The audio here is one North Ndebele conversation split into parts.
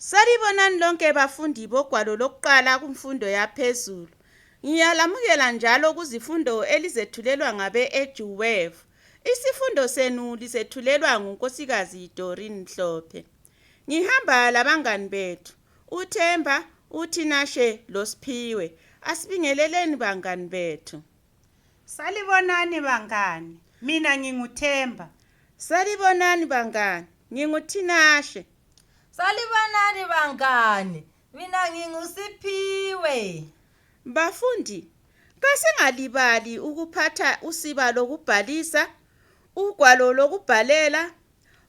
Salibonani lonke bafundi bogwalo lokuqala kumfundo yaphezulu. Ngiyalamukela njalo kuzifundo elizethulelwa ngabe EduWave. Isifundo senu lisethulelwa ngunkosikazi Doreen Mhlophe. Ngihamba labangani bethu, uThemba, uThinashe loSiphiwe. Asibingeleleni bangani bethu. Salibonani bangani, mina nginguThemba. Salibonani bangani, nginguthinashe. Salibonani bangani, mina nginguSiphiwe. Bafundi, kasingalibali ukuphatha usiba lokubhalisa, ugwalo lokubhalela,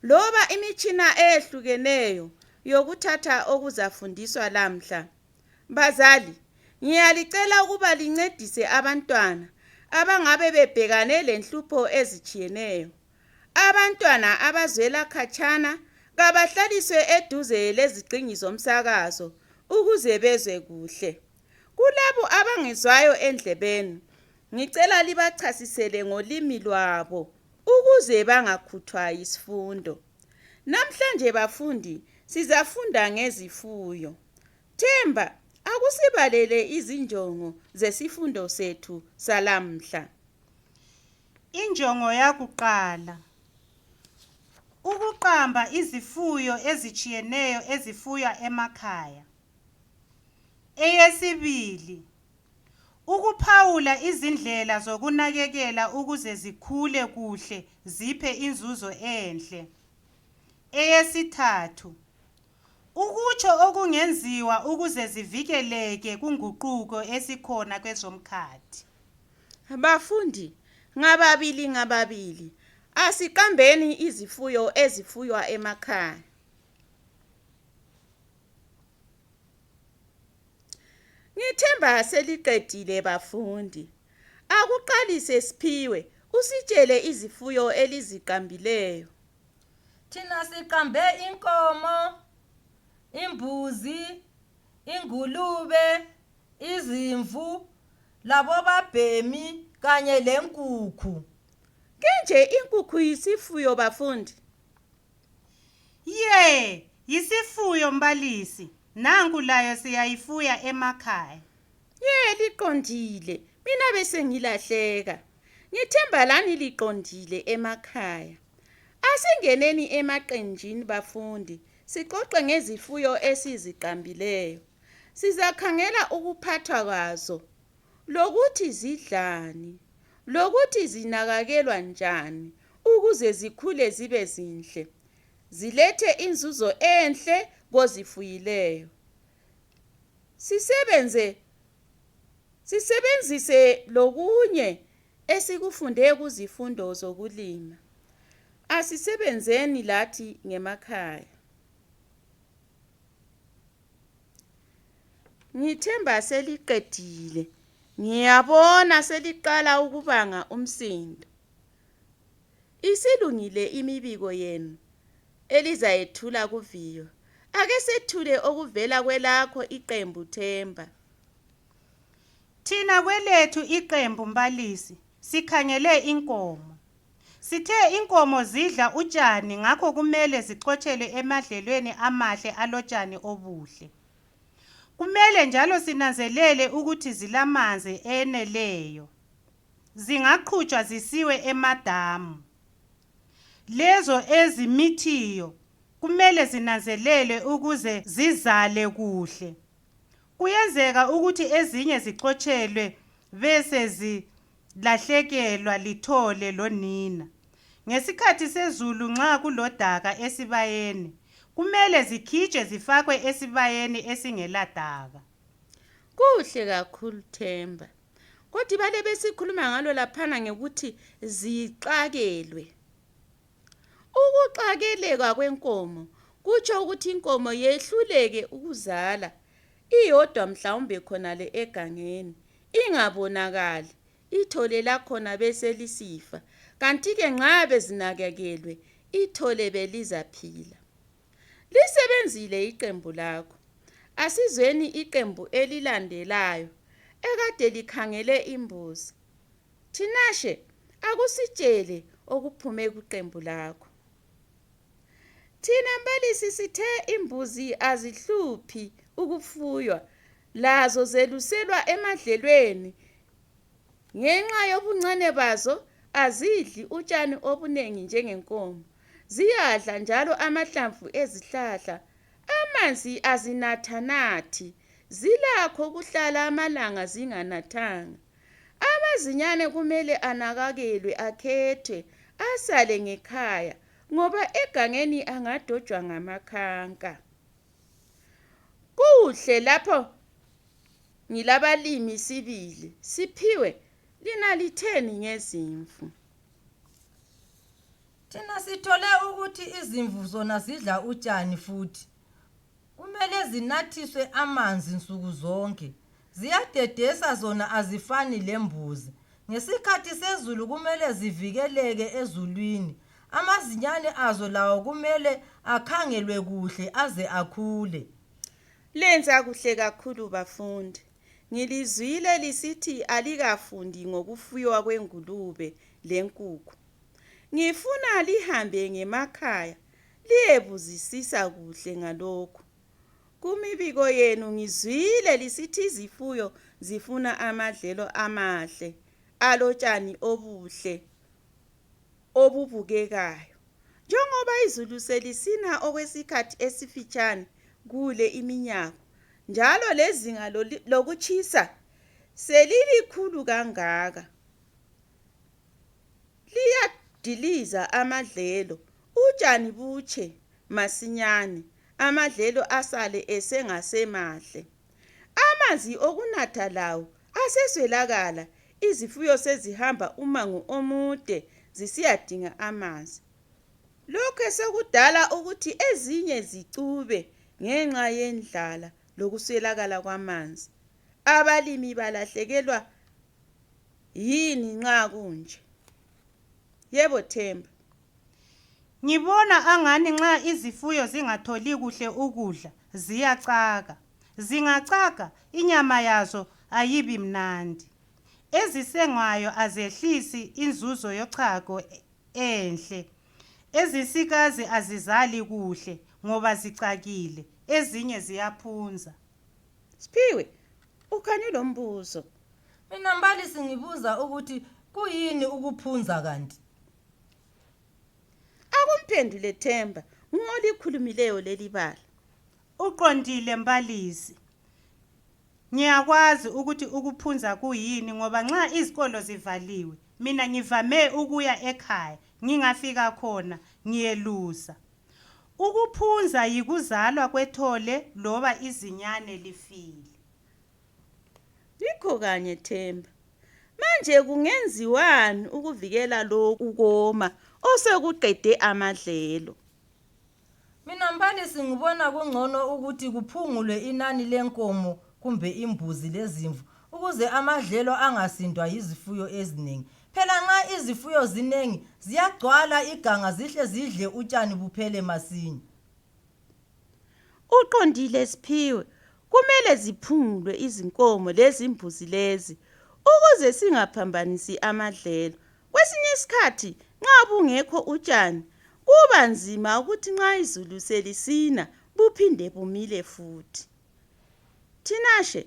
loba imitshina ehlukeneyo yokuthatha okuzafundiswa lamhla. Bazali, ngiyalicela ukuba lincedise abantwana abangabe bebhekane lenhlupho ezitshiyeneyo. Abantwana abazwela khatshana kabahlaliswe eduze lezigxingi zomsakazo ukuze bezwe kuhle. Kulabo abangezwayo endlebeni, ngicela libachasisele ngolimi lwabo ukuze bangakhuthwa yisifundo. Namhlanje bafundi, sizafunda ngezifuyo. Themba, akusibalele izinjongo zesifundo sethu salamhla. Injongo yakuqala, ukuqamba izifuyo ezitshiyeneyo ezifuywa emakhaya. Eyesibili, ukuphawula izindlela zokunakekela ukuze zikhule kuhle ziphe inzuzo enhle. Eyesithathu, ukutsho okungenziwa ukuze zivikeleke kunguquko esikhona kwezomkhathi. Bafundi, ngababili, asiqambeni izifuyo ezifuywa emakhaya. Ngithemba seliqedile bafundi. Akuqalise Siphiwe, usitshele izifuyo eliziqambileyo. Thina siqambe inkomo, imbuzi, ingulube, izimvu, labobabhemi kanye lenkukhu. Kenje inkukhu yisifuyo bafundi? Yisifuyo mbalisi. Nangu layo siyayifuya emakhaya. Liqondile. Mina bese ngilahleka. Ngithemba lani liqondile emakhaya. Asingeneni emaqenjini bafundi. Sixoxe ngezifuyo esiziqambileyo. Sizakhangela ukuphathwa kwazo, lokuthi zidlani, lokuthi zinakakelwa njani ukuze zikhule zibe zinhle, zilethe inzuzo enhle kozifuyileyo. Sisebenzise lokunye esikufunde kuzifundo zokulima. Asisebenzeni lathi ngemakhaya. Ngithemba seliqedile. Ngiyabona seliqala ukubanga umsindo. Isilungile imibiko yenu elizayethula kuviyo. Ake sethule okuvela kwelakho iqembu Themba. Thina kwelethu iqembu mbalisi, sikhangele inkomo. Sithe inkomo zidla utshani, ngakho kumele zixotshelwe emadlelweni amahle alotshani obuhle. Kumele njalo sinanzelele ukuthi zilamanzi eneleyo. Zingaqhutshwa zisiwe emadamu. Lezo ezimithiyo kumele zinanzelele ukuze zizale kuhle. Kuyenzeka ukuthi ezinye zixotshelwe bese zilahlekelwa lithole lonina. Ngesikhathi sezulu nxa kulodaka esibayeni, kumele zikhitshwe zifakwe esibayeni esingeladaka. Kuhle kakhulu Themba. Kodwa bale besikhuluma ngalo laphana ngekuthi zixakelwe. Ukuxakeleka kwenkomo kutsho ukuthi inkomo yehluleke ukuzala iyodwa mhlawumbe khonale egangeni, ingabonakali, ithole lakhona bese lisifa. Kanti-ke nxa bezinakekelwe, ithole belizaphila. Lisebenzile iqembu lakho. Asizweni iqembu elilandelayo ekade likhangele imbuzi. Thinashe, akusitshele okuphume kuqembu lakho. Thina mbalisi sithe imbuzi azihluphi ukufuywa, lazo zeluselwa emadlelweni. Ngenxa yobuncane bazo azidli utshani obuningi njengenkomo. Ziyadla njalo amahlamvu ezihlahla. Amanzi azinathanathi. Zilakho ukuhlala amalanga zinganathanga. Amazinyane kumele anakakelwe, akhethwe, asale ngekhaya, ngoba egangeni angadojwa ngamakhanka. Kuhle lapho ngilabalimi sibili, Siphiwe, lina litheni ngezimvu? Thina sithole ukuthi izimvu zona zidla utshani futhi kumele zinathiswe amanzi nsuku zonke. Ziyadedesa zona, azifani lembuzi. Ngesikhathi sezulu kumele zivikeleke ezulwini. Amazinyane azo lawo kumele akhangelwe kuhle aze akhule. Lenza kuhle kakhulu bafundi. Ngilizwile lisithi alikafundi ngokufuywa kwengulube lenkukhu. Ngifuna lihambe ngemakhaya liyebuzisisa kuhle ngalokhu. Kumibiko yenu ngizwile lisithi izifuyo zifuna amadlelo amahle, alotshani obuhle, obubukekayo. Njengoba izulu selisina okwesikhathi esifitshane kule iminyaka, njalo lezinga lokutshisa selilikhulu kangaka, liyadiliza amadlelo, utshani butshe masinyane, amadlelo asale esengasemahle. Amanzi okunatha lawo aseswelakala, izifuyo sezihamba umango omude zisiyadinga amanzi. Lokhu sekudala ukuthi ezinye zicube ngenxa yendlala lokuswelakala kwamanzi. Abalimi balahlekelwa yini nxa kunje? Yebo Themba. Ngibona angani nxa izifuyo zingatholi kuhle ukudla ziyacaka. Zingacaka inyama yazo ayibi mnandi. Ezisengwayo azehlisi inzuzo yochago enhle. Ezisikazi azizali kuhle ngoba zicakile, ezinye ziyaphunza. Siphiwe, ukhanye lo mbuzo. Mina mbalisi ngibuza ukuthi kuyini ukuphunza kanti? Akumphendule Themba, ngolikhulumileyo leli bala. Uqondile mbalisi. Ngiyakwazi ukuthi ukuphunza kuyini ngoba nxa izikolo zivaliwe, mina ngivame ukuya ekhaya, ngingafika khona ngiyelusa. Ukuphunza yikuzalwa kwethole loba izinyane lifile. Yikho kanye Themba. Manje kungenziwani ukuvikela lokhu ukoma osekuqede amadlelo? Mina mbalisi ngibona kungcono ukuthi kuphungulwe inani lenkomo kumbe imbuzi lezimvu ukuze amadlelo angasindwa yizifuyo eziningi. Phela nxa izifuyo ziningi ziyagcwala iganga zihle zidle utshani buphele masinya. Uqondile Siphiwe, kumele ziphungulwe izinkomo lezimbuzi lezi ukuze singaphambanisi amadlelo. Kwesinye isikhathi nxa bungekho utshani kuba nzima ukuthi nxa izulu selisina buphinde bumile futhi. Thinashe,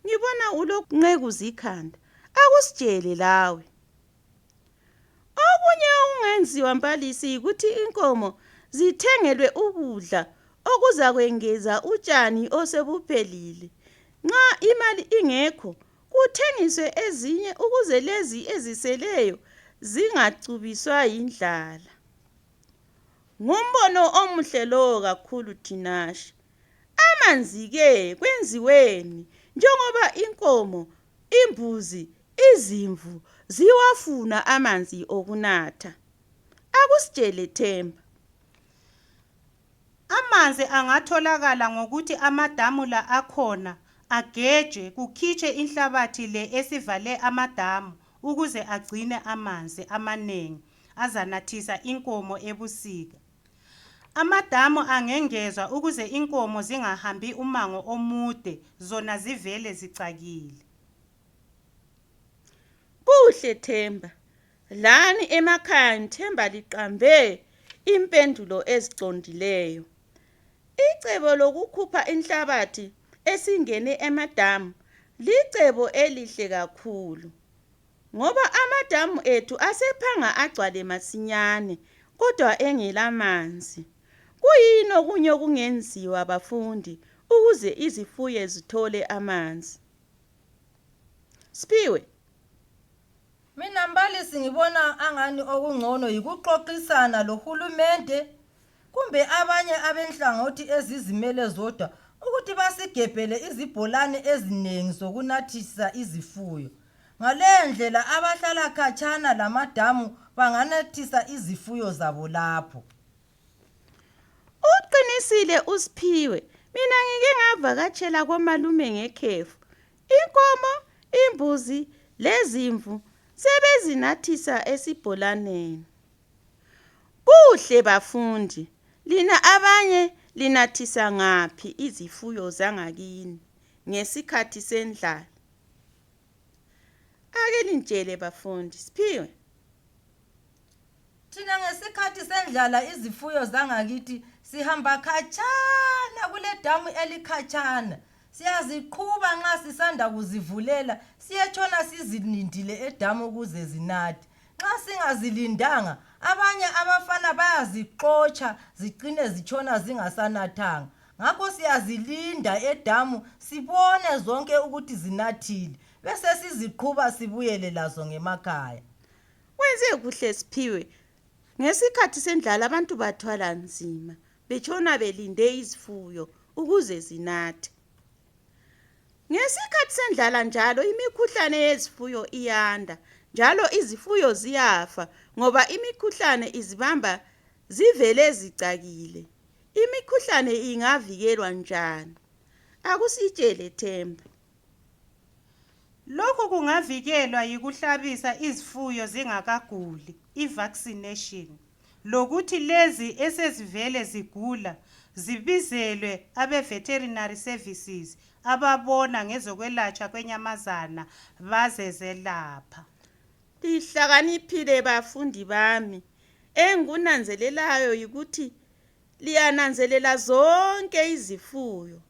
ngibona ulokunqekuza ikhanda, akusitshele lawe. Okunye okungenziwa mbalisi ukuthi inkomo zithengelwe ukudla okuzakwengeza utshani osebuphelile. Nxa imali ingekho, kuthengiswe ezinye ukuze lezi eziseleyo zingacubiswa yindlala. Ngumbono omuhle lowo kakhulu Thinashe. Amanzi-ke kwenziweni njengoba inkomo, imbuzi, izimvu ziwafuna amanzi okunatha. Akusitshele Themba. Amanzi angatholakala ngokuthi amadamu la akhona agejwe kukhitshwe inhlabathi le esivale amadamu ukuze agcine amanzi amanengi azanathisa inkomo ebusika. Amadamu angengezwa ukuze inkomo zingahambi umango omude zona zivele zicakile. Kuhle Themba. Lani emakhaya Themba liqambe impendulo eziqondileyo. Icebo lokukhupha inhlabathi esingene emadamu licebo elihle kakhulu, ngoba amadamu ethu asephanga agcwale masinyane kodwa engelamanzi. Kuyini okunye okungenziwa bafundi ukuze izifuyo zithole amanzi? Siphiwe. Mina mbalisi ngibona angani okungcono yikuxoxisana lohulumende kumbe abanye abenhlangothi ezizimele zodwa ukuthi basigebhele izibholane eziningi zokunathisa izifuyo. Ngaleyo ndlela abahlala khatshana lamadamu banganathisa izifuyo zabo lapho. Uqinisile uSiphiwe. Mina ngike ngavakatshela komalume ngekhefu. Inkomo, imbuzi lezimvu sebezinathisa esibholaneni. Kuhle bafundi. Lina abanye linathisa ngaphi izifuyo zangakini ngesikhathi sendlala? Ake nitshele bafundi. Siphiwe. Thina ngesikhathi sendlala izifuyo zangakithi sihamba khatshana kule damu elikhatshana. Siyaziqhuba nxa sisanda kuzivulela siyetshona sizinindile edamu ukuze zinathe. Nxa singazilindanga abanye abafana bayazixotsha zigcine zitshona zingasanathanga. Ngakho siyazilinda edamu sibone zonke ukuthi zinathile bese siziqhuba sibuyele lazo ngemakhaya. Wenze kuhle Siphiwe. Ngesikhathi sendlala abantu bathwala nzima betshona belinde izifuyo ukuze zinathe. Ngesikhathi sendlala njalo imikhuhlane yezifuyo iyanda, njalo izifuyo ziyafa ngoba imikhuhlane izibamba zivele zicakile. Imikhuhlane ingavikelwa njani? Akusitshele Themba. Lokhu kungavikelwa yikuhlabisa izifuyo zingakaguli, i-vaccination, lokuthi lezi esezivele zigula zibizelwe abe-veterinary services ababona ngezokwelatshwa kwenyamazana bazezelapha. Lihlakaniphile bafundi bami. Engikunanzelelayo yikuthi liyananzelela zonke izifuyo.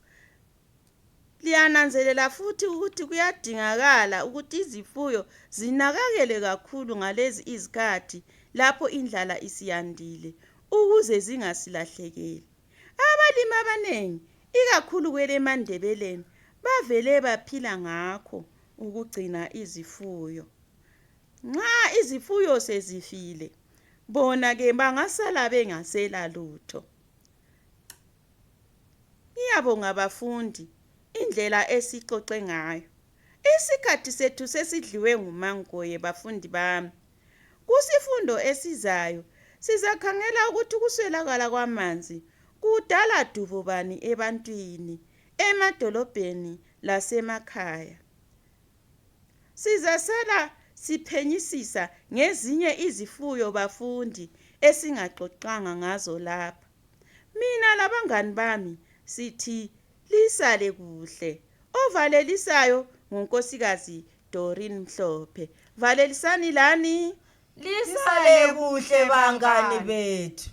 Liyananzelela futhi ukuthi kuyadingakala ukuthi izifuyo zinakakele kakhulu ngalezi izikhathi lapho indlala isiyandile ukuze zingasilahlekeli. Abalimi abanengi ikakhulu kwele Mandebeleni bavele baphila ngakho ukugcina izifuyo. Nxa izifuyo sezifile bona ke bangasala bengasela lutho. Ngiyabonga bafundi indlela esixoxe ngayo. Isikhathi sethu sesidliwe ngumangoye bafundi bami. Kusifundo esizayo sizakhangela ukuthi ukuswelakala kwamanzi kudala dubo bani ebantwini, emadolobheni lasemakhaya. Sizasala siphenyisisa ngezinye izifuyo bafundi esingaxoxanga ngazo lapha. Mina labangani bami sithi lisale kuhle. Ovalelisayo ngunkosikazi Doreen Mhlophe. Valelisani lani. Lisale kuhle bangani bethu.